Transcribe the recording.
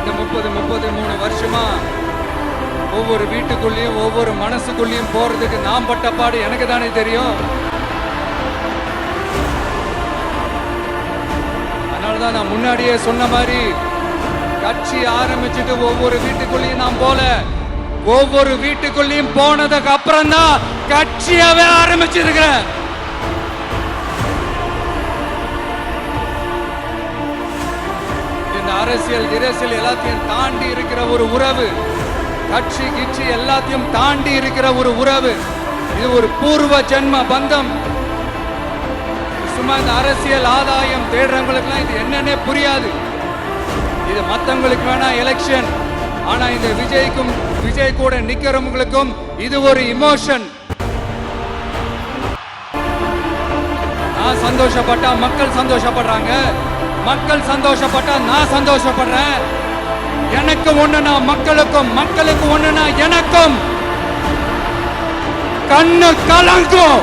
இந்த 33 வருஷமா ஒவ்வொரு வீட்டுக்குள்ளேயும் ஒவ்வொரு மனசுக்குள்ளேயும் போறதுக்கு நான் பட்ட பாடு எனக்கு தானே தெரியும். அதனாலதான் நான் முன்னாடியே சொன்ன மாதிரி கட்சி ஆரம்பிச்சுட்டு ஒவ்வொரு வீட்டுக்குள்ளேயும் நான் போல, ஒவ்வொரு வீட்டுக்குள்ளேயும் போனதுக்கு அப்புறம் தான் கட்சியாவே ஆரம்பிச்சிருக்கிறேன். இந்த அரசியல் இரசியல் எல்லாத்தையும் தாண்டி இருக்கிற ஒரு உறவு, கட்சி கிட்சி எல்லாத்தையும் தாண்டி இருக்கிற ஒரு உறவு. இது ஒரு பூர்வ ஜென்ம பந்தம். சும்மா இந்த அரசியல் ஆதாயம் தேடுறவங்களுக்குலாம் இது என்னன்னே புரியாது. இது மத்தவங்களுக்கு வேணா எலெக்ஷன், ஆனா இந்த விஜய் கூட நிக்கிறவங்களுக்கும் இது ஒரு இமோஷன். நான் சந்தோஷப்பட்டா மக்கள் சந்தோஷப்படுறாங்க, மக்கள் சந்தோஷப்பட்டா நான் சந்தோஷப்படுறேன். எனக்கு ஒண்ணுனா மக்களுக்கும், மக்களுக்கு ஒண்ணுனா எனக்கும். கண்ணு கலங்கும்.